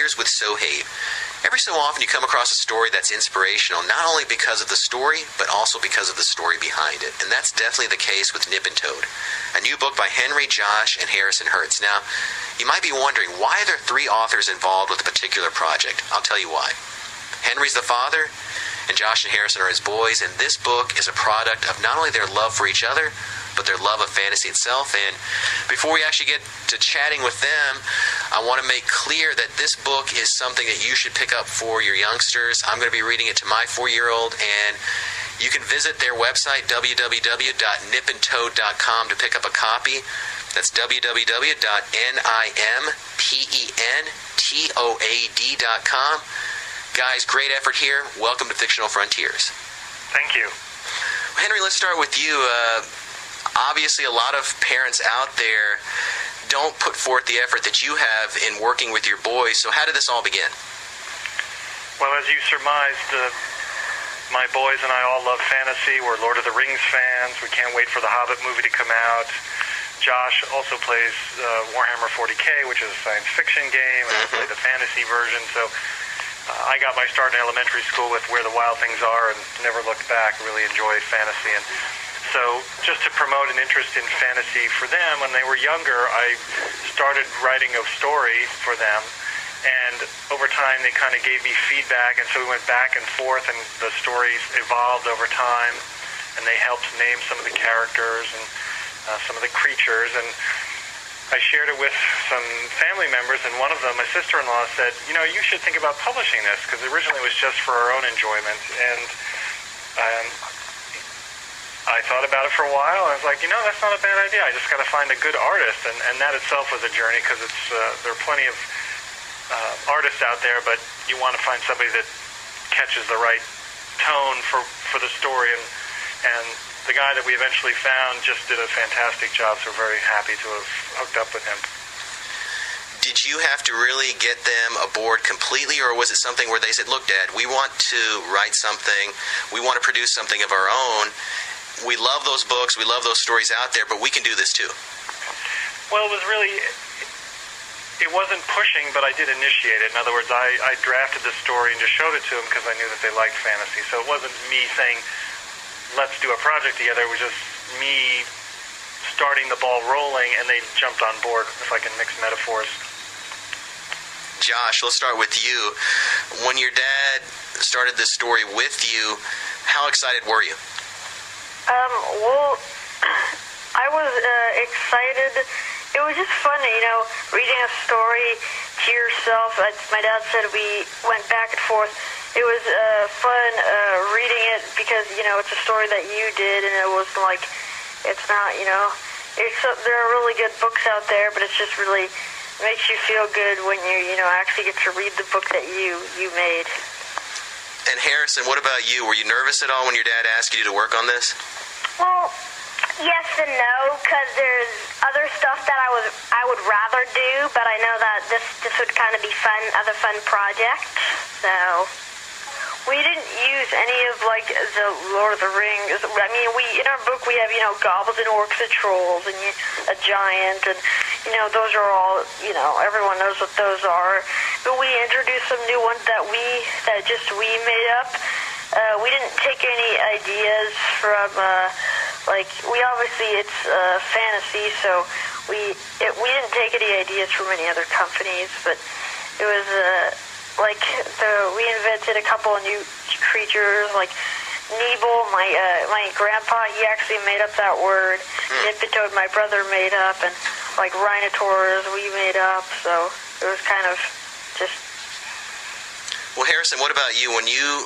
Here's with Sohaib. Every so often you come across a story that's inspirational, not only because of the story, but also because of the story behind it. And that's definitely the case with Nimpentoad, a new book by Henry, Josh, and Harrison Herz. Now, you might be wondering, why are there 3 authors involved with a particular project? I'll tell you why. Henry's the father, and Josh and Harrison are his boys, and this book is a product of not only their love for each other, but their love of fantasy itself. And before we actually get to chatting with them, I want to make clear that this book is something that you should pick up for your youngsters. I'm going to be reading it to my 4-year-old, and you can visit their website, www.nimpentoad.com, to pick up a copy. That's www.nimpentoad.com. Guys, great effort here. Welcome to Fictional Frontiers. Thank you. Henry, let's start with you. Obviously, a lot of parents out there don't put forth the effort that you have in working with your boys. So how did this all begin? Well, as you surmised, my boys and I all love fantasy. We're Lord of the Rings fans. We can't wait for the Hobbit movie to come out. Josh also plays Warhammer 40K, which is a science fiction game, and I play the fantasy version. So I got my start in elementary school with Where the Wild Things Are and never looked back. Really enjoy fantasy. And so just to promote an interest in fantasy for them, when they were younger, I started writing a story for them. And over time, they kind of gave me feedback, and so we went back and forth, and the stories evolved over time, and they helped name some of the characters and some of the creatures. And I shared it with some family members, and one of them, my sister-in-law, said, you know, you should think about publishing this, because originally it was just for our own enjoyment. And I thought about it for a while, and I was like, you know, that's not a bad idea. I just got to find a good artist, and that itself was a journey, because there are plenty of artists out there, but you want to find somebody that catches the right tone for the story, and the guy that we eventually found just did a fantastic job, so we're very happy to have hooked up with him. Did you have to really get them aboard completely, or was it something where they said, look, Dad, we want to write something, we want to produce something of our own, we love those books, we love those stories out there, but we can do this too? Well, it wasn't pushing, but I did initiate it. In other words, I drafted the story and just showed it to them because I knew that they liked fantasy. So it wasn't me saying, let's do a project together. It was just me starting the ball rolling, and they jumped on board, if I can mix metaphors. Josh, let's start with you. When your dad started this story with you, how excited were you? Well, I was excited. It was just fun, reading a story to yourself. As my dad said, we went back and forth. It was fun reading it because, it's a story that you did, and it was like, it's not, there are really good books out there, but it's just really makes you feel good when you, actually get to read the book that you made. And Harrison, what about you? Were you nervous at all when your dad asked you to work on this? Well, yes and no, because there's other stuff that I would rather do, but I know that this would kind of be other fun project. So we didn't use any of the Lord of the Rings. I mean, in our book we have goblins and orcs and trolls and a giant, and those are all everyone knows what those are. But we introduced some new ones that we made up. We didn't take any ideas from we obviously it's fantasy, so we didn't take any ideas from any other companies, but it was we invented a couple of new creatures like Nebel. My grandpa, he actually made up that word. Nimpentoad, my brother, made up, and Rhinotaurs we made up. So it was kind of just. Well, Harrison, what about you? When you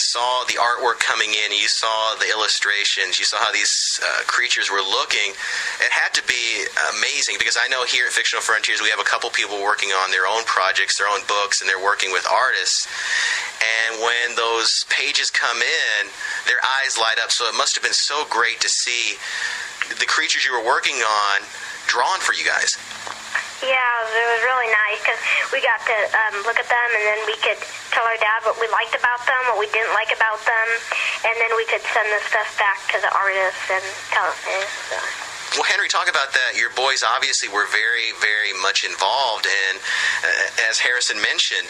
saw the artwork coming in, you saw the illustrations, you saw how these creatures were looking, it had to be amazing, because I know here at Fictional Frontiers we have a couple people working on their own projects, their own books, and they're working with artists. And when those pages come in, their eyes light up. So it must have been so great to see the creatures you were working on drawn for you guys. Yeah, it was really nice because we got to look at them, and then we could tell our dad what we liked about them, what we didn't like about them, and then we could send the stuff back to the artists and tell them. So. Well, Henry, talk about that. Your boys obviously were very, very much involved, and as Harrison mentioned,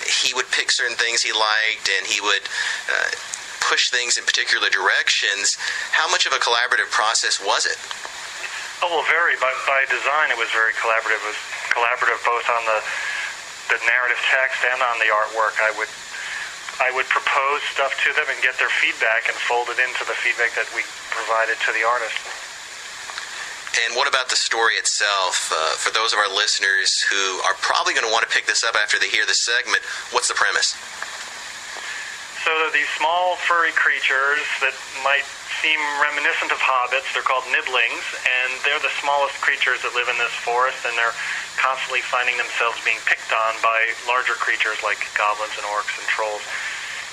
he would pick certain things he liked, and he would push things in particular directions. How much of a collaborative process was it? Oh, well, very. By design, it was very collaborative. It was collaborative both on the narrative text and on the artwork. I would propose stuff to them and get their feedback and fold it into the feedback that we provided to the artist. And what about the story itself? For those of our listeners who are probably going to want to pick this up after they hear this segment, what's the premise? So they're these small furry creatures that might seem reminiscent of hobbits. They're called nibblings, and they're the smallest creatures that live in this forest, and they're constantly finding themselves being picked on by larger creatures like goblins and orcs and trolls.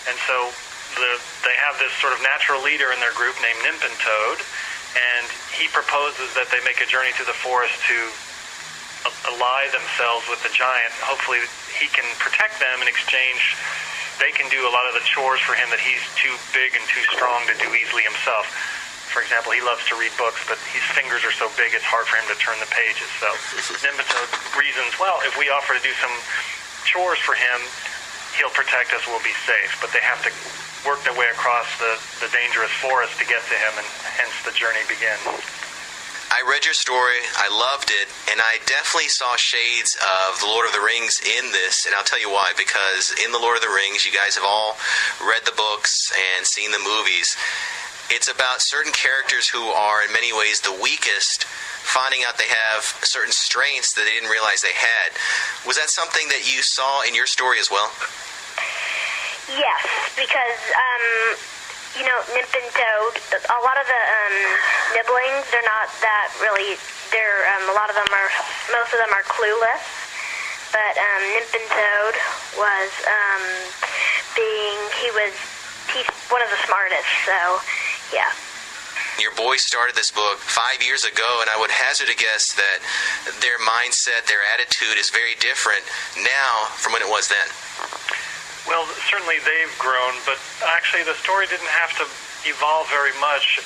And so they have this sort of natural leader in their group named Nimpentoad, and he proposes that they make a journey through the forest to ally themselves with the giant. Hopefully he can protect them in exchange. They can do a lot of the chores for him that he's too big and too strong to do easily himself. For example, he loves to read books, but his fingers are so big it's hard for him to turn the pages. So Nimpentoad reasons, well, if we offer to do some chores for him, he'll protect us, we'll be safe. But they have to work their way across the dangerous forest to get to him, and hence the journey begins. I read your story, I loved it, and I definitely saw shades of The Lord of the Rings in this, and I'll tell you why. Because in The Lord of the Rings, you guys have all read the books and seen the movies. It's about certain characters who are in many ways the weakest, finding out they have certain strengths that they didn't realize they had. Was that something that you saw in your story as well? Yes, because, Nimpentoad, a lot of the nibblings, they're not that really, most of them are clueless, but Nimpentoad was he's one of the smartest, so, yeah. Your boys started this book 5 years ago, and I would hazard a guess that their mindset, their attitude is very different now from when it was then. Well, certainly they've grown, but actually the story didn't have to evolve very much.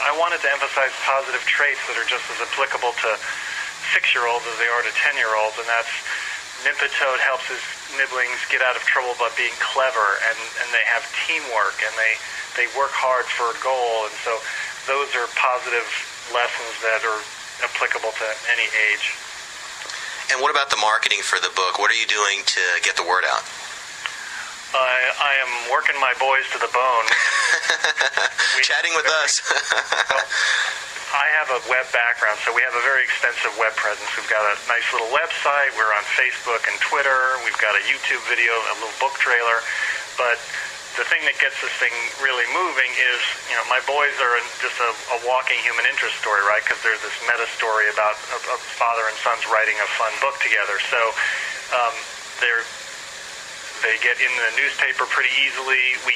I wanted to emphasize positive traits that are just as applicable to 6-year-olds as they are to 10-year-olds, and that's Nimpentoad helps his nibblings get out of trouble by being clever, and they have teamwork, and they work hard for a goal, and so those are positive lessons that are applicable to any age. And what about the marketing for the book? What are you doing to get the word out? I am working my boys to the bone. Chatting with us. I have a web background, so we have a very extensive web presence. We've got a nice little website. We're on Facebook and Twitter. We've got a YouTube video, a little book trailer. But the thing that gets this thing really moving is, my boys are just a walking human interest story, right? Because there's this meta story about a father and sons writing a fun book together. So they get in the newspaper pretty easily. We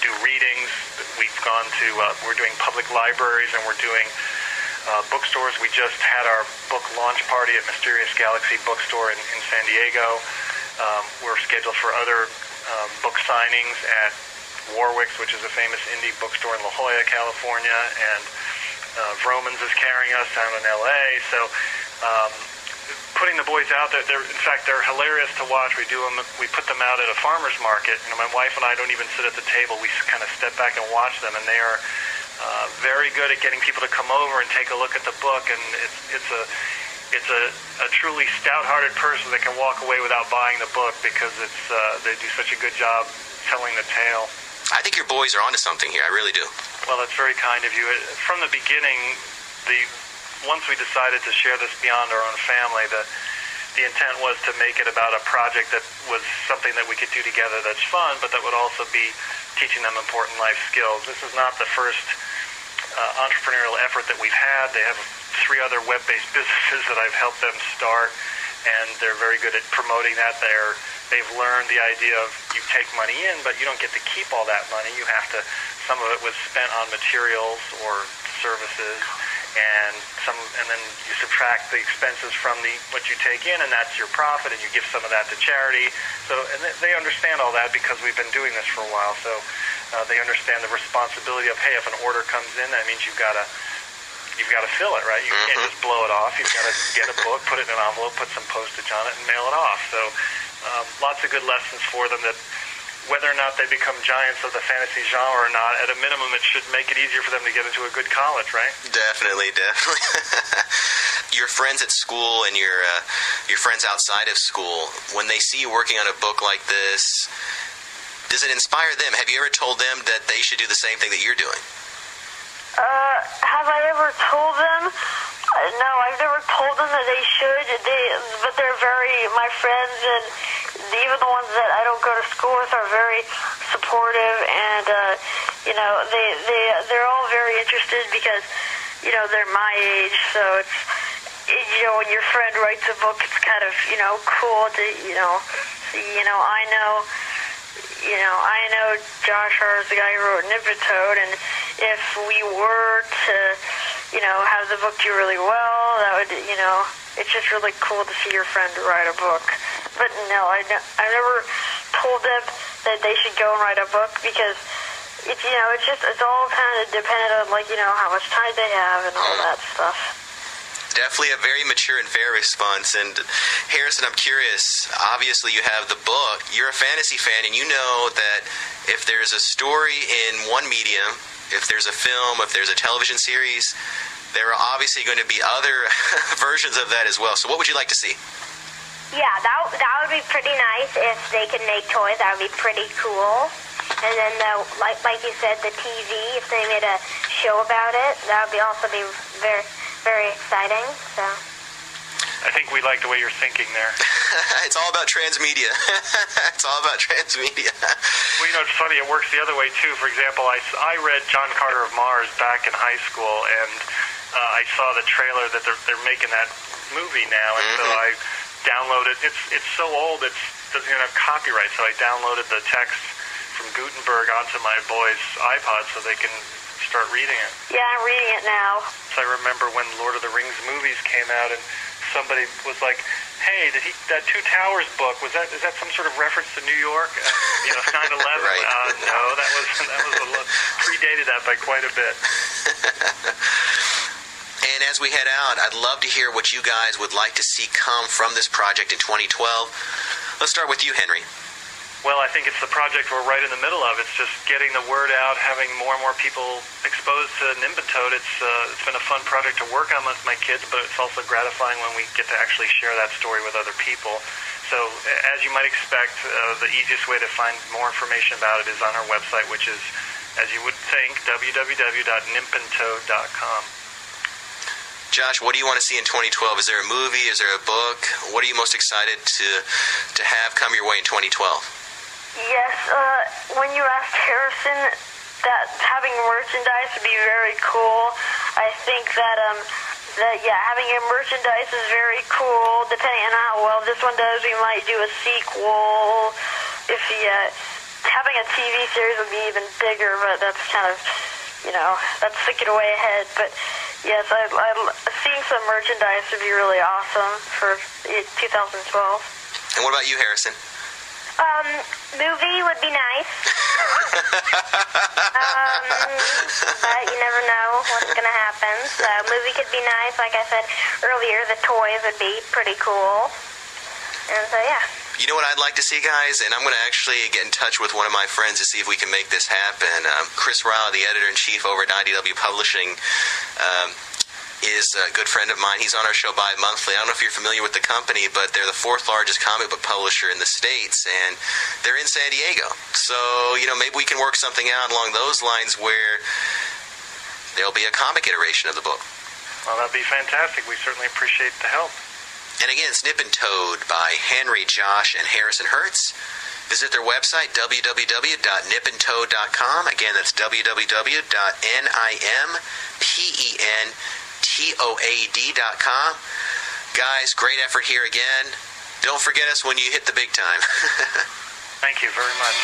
do readings. We're doing public libraries, and we're doing bookstores. We just had our book launch party at Mysterious Galaxy Bookstore in San Diego. We're scheduled for other book signings at Warwick's, which is a famous indie bookstore in La Jolla, California, and Vroman's is carrying us down in L.A. So putting the boys out there, in fact, they're hilarious to watch. We put them out at a farmer's market. My wife and I don't even sit at the table. We kind of step back and watch them, and they are very good at getting people to come over and take a look at the book. And it's a truly stout-hearted person that can walk away without buying the book because they do such a good job telling the tale. I think your boys are onto something here. I really do. Well, that's very kind of you. From the beginning, once we decided to share this beyond our own family, the intent was to make it about a project that was something that we could do together that's fun, but that would also be teaching them important life skills. This is not the first entrepreneurial effort that we've had. They have 3 other web-based businesses that I've helped them start, and they're very good at promoting that. They've learned the idea of you take money in, but you don't get to keep all that money. Some of it was spent on materials or services, and then you subtract the expenses from what you take in, and that's your profit, and you give some of that to charity. And they understand all that because we've been doing this for a while. So they understand the responsibility of, hey, if an order comes in, that means you've got to you've got to fill it, right? You can't just blow it off. You've got to get a book, put it in an envelope, put some postage on it, and mail it off. So lots of good lessons for them that whether or not they become giants of the fantasy genre or not, at a minimum, it should make it easier for them to get into a good college, right? Definitely. Your friends at school and your friends outside of school, when they see you working on a book like this, does it inspire them? Have you ever told them that they should do the same thing that you're doing? Have I ever told them? No, I've never told them that they should. But they're my friends, and even the ones that I don't go to school with are very supportive, and they're all very interested because they're my age. So it's when your friend writes a book, it's kind of cool to I know Josh Herz, the guy who wrote Nimpentoad, and if we were to, have the book do really well, that would, it's just really cool to see your friend write a book. But no, I've never told them that they should go and write a book because it's all kind of dependent on how much time they have and all that stuff. Definitely a very mature and fair response. And Harrison, I'm curious, obviously you have the book, you're a fantasy fan, and you know that if there's a story in one medium, if there's a film, if there's a television series, there are obviously going to be other versions of that as well. So what would you like to see? Yeah, that would be pretty nice if they could make toys. That would be pretty cool. And then, like you said, the TV, if they made a show about it, that would also be very, very exciting. So I think we like the way you're thinking there. It's all about transmedia. It's all about transmedia. Well, it's funny. It works the other way, too. For example, I read John Carter of Mars back in high school, and I saw the trailer that they're making that movie now, and so I downloaded. It's so old, it doesn't even have copyright, so I downloaded the text from Gutenberg onto my boys' iPod so they can start reading it. Yeah, I'm reading it now. So I remember when Lord of the Rings movies came out, and somebody was like, "Hey, that Two Towers book, is that some sort of reference to New York? 9/11." Right. No, that was predated that by quite a bit. And as we head out, I'd love to hear what you guys would like to see come from this project in 2012. Let's start with you, Henry. Well, I think it's the project we're right in the middle of. It's just getting the word out, having more and more people exposed to Nimpentoad. It's been a fun project to work on with my kids, but it's also gratifying when we get to actually share that story with other people. So, as you might expect, the easiest way to find more information about it is on our website, which is, as you would think, www.nimpentoad.com. Josh, what do you want to see in 2012? Is there a movie? Is there a book? What are you most excited to have come your way in 2012? Yes, when you asked Harrison that having merchandise would be very cool, I think that having a merchandise is very cool. Depending on how well this one does, we might do a sequel. Having a TV series would be even bigger, but that's kind of, that's thinking way ahead. But yes, seeing some merchandise would be really awesome for 2012. And what about you, Harrison? Movie would be nice. But you never know what's going to happen. So movie could be nice. Like I said earlier, the toys would be pretty cool. And so, yeah. You know what I'd like to see, guys? And I'm going to actually get in touch with one of my friends to see if we can make this happen. Chris Rao, the editor-in-chief over at IDW Publishing, is a good friend of mine. He's on our show bi-monthly. I don't know if you're familiar with the company, but they're the 4th largest comic book publisher in the States, and they're in San Diego. So, maybe we can work something out along those lines where there'll be a comic iteration of the book. Well, that'd be fantastic. We certainly appreciate the help. And again, it's Nimpentoad by Henry, Josh, and Harrison Herz. Visit their website, www.nimpentoad.com. Again, that's www.nimpentoad.com. Guys, great effort here again. Don't forget us when you hit the big time. Thank you very much.